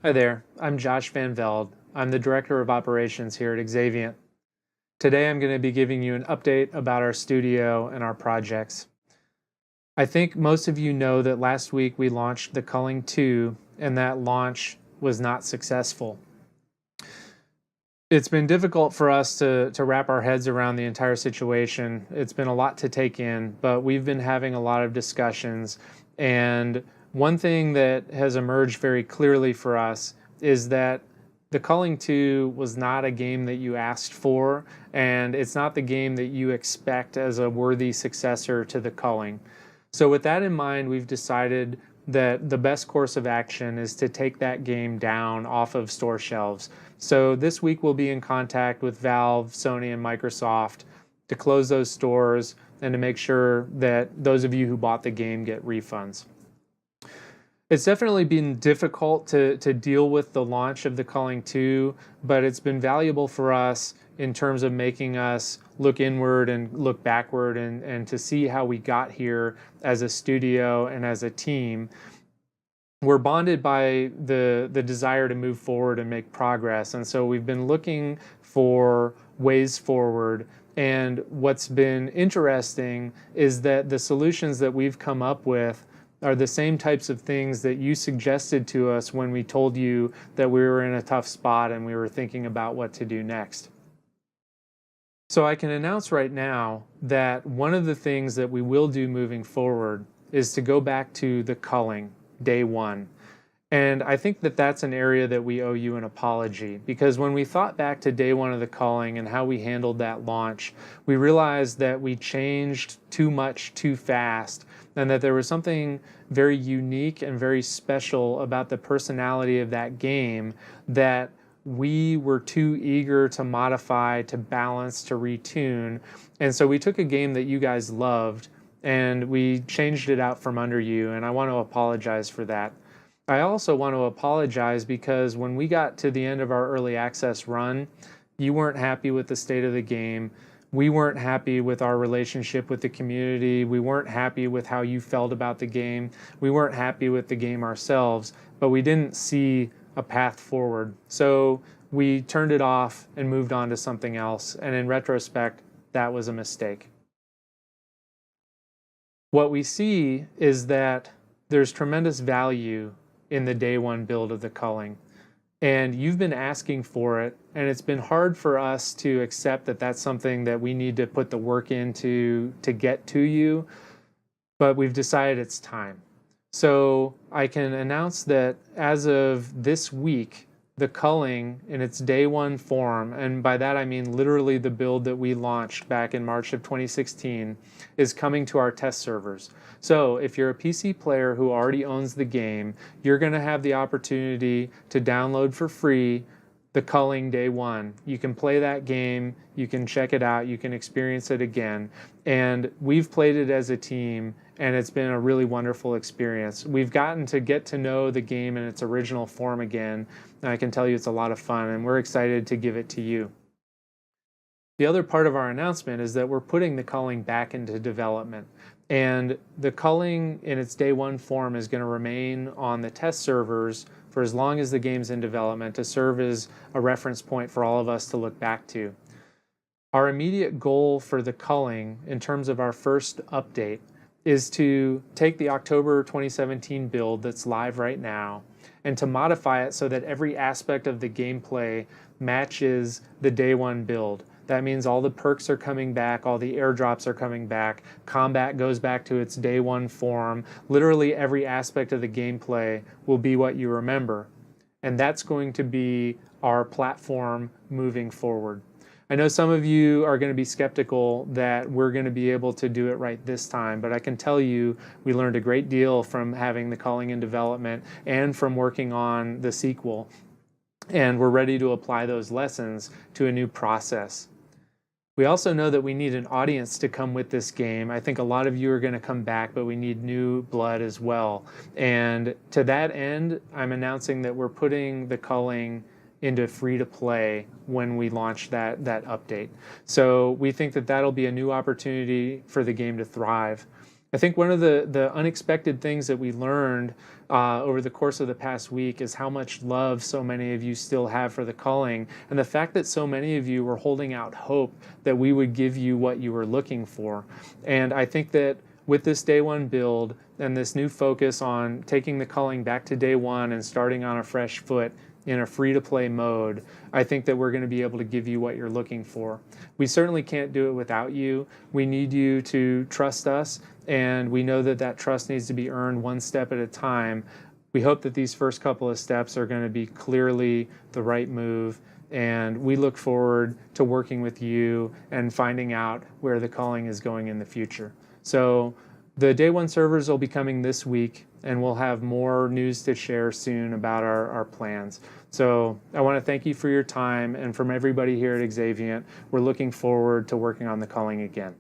Hi there, I'm Josh Van Veld. I'm the Director of Operations here at Xaviant. Today I'm going to be giving you an update about our studio and our projects. I think most of you know that last week we launched the Culling 2 and that launch was not successful. It's been difficult for us to wrap our heads around the entire situation. It's been a lot to take in, but we've been having a lot of discussions, and one thing that has emerged very clearly for us is that the Culling 2 was not a game that you asked for, and it's not the game that you expect as a worthy successor to the Culling. So with that in mind, we've decided that the best course of action is to take that game down off of store shelves. So this week we'll be in contact with Valve, Sony, and Microsoft to close those stores and to make sure that those of you who bought the game get refunds. It's definitely been difficult to deal with the launch of the Culling 2, but it's been valuable for us in terms of making us look inward and look backward and to see how we got here as a studio and as a team. We're bonded by the desire to move forward and make progress, and so we've been looking for ways forward. And what's been interesting is that the solutions that we've come up with are the same types of things that you suggested to us when we told you that we were in a tough spot and we were thinking about what to do next. So I can announce right now that one of the things that we will do moving forward is to go back to the culling day one. And I think that that's an area that we owe you an apology, because when we thought back to day one of the culling and how we handled that launch, we realized that we changed too much too fast, and that there was something very unique and very special about the personality of that game that we were too eager to modify, to balance, to retune. And so we took a game that you guys loved and we changed it out from under you, and I want to apologize for that. I also want to apologize because when we got to the end of our early access run, you weren't happy with the state of the game. We weren't happy with our relationship with the community. We weren't happy with how you felt about the game. We weren't happy with the game ourselves, but we didn't see a path forward. So we turned it off and moved on to something else. And in retrospect, that was a mistake. What we see is that there's tremendous value in the day one build of the culling, and you've been asking for it, and it's been hard for us to accept that that's something that we need to put the work into to get to you, but we've decided it's time. So I can announce that as of this week, the culling in its day one form, and by that I mean literally the build that we launched back in March of 2016, is coming to our test servers. So if you're a PC player who already owns the game, you're going to have the opportunity to download for free the culling day one. You can play that game, you can check it out, you can experience it again. And we've played it as a team, and it's been a really wonderful experience. We've gotten to get to know the game in its original form again, and I can tell you it's a lot of fun, and we're excited to give it to you. The other part of our announcement is that we're putting the culling back into development. And the culling in its day one form is going to remain on the test servers for as long as the game's in development, to serve as a reference point for all of us to look back to. Our immediate goal for the culling in terms of our first update is to take the October 2017 build that's live right now and to modify it so that every aspect of the gameplay matches the day one build. That means all the perks are coming back, all the airdrops are coming back, combat goes back to its day one form. Literally every aspect of the gameplay will be what you remember. And that's going to be our platform moving forward. I know some of you are going to be skeptical that we're going to be able to do it right this time, but I can tell you we learned a great deal from having the culling in development and from working on the sequel. And we're ready to apply those lessons to a new process. We also know that we need an audience to come with this game. I think a lot of you are going to come back, but we need new blood as well. And to that end, I'm announcing that we're putting the culling into free-to-play when we launch that update. So we think that that'll be a new opportunity for the game to thrive. I think one of the unexpected things that we learned over the course of the past week is how much love so many of you still have for the Culling, and the fact that so many of you were holding out hope that we would give you what you were looking for. And I think that with this day one build and this new focus on taking the Culling back to day one and starting on a fresh foot in a free-to-play mode, I think that we're going to be able to give you what you're looking for. We certainly can't do it without you. We need you to trust us, and we know that that trust needs to be earned one step at a time. We hope that these first couple of steps are going to be clearly the right move, and we look forward to working with you and finding out where the Culling is going in the future. So the day one servers will be coming this week, and we'll have more news to share soon about our plans. So I want to thank you for your time, and from everybody here at Xaviant, we're looking forward to working on the Culling again.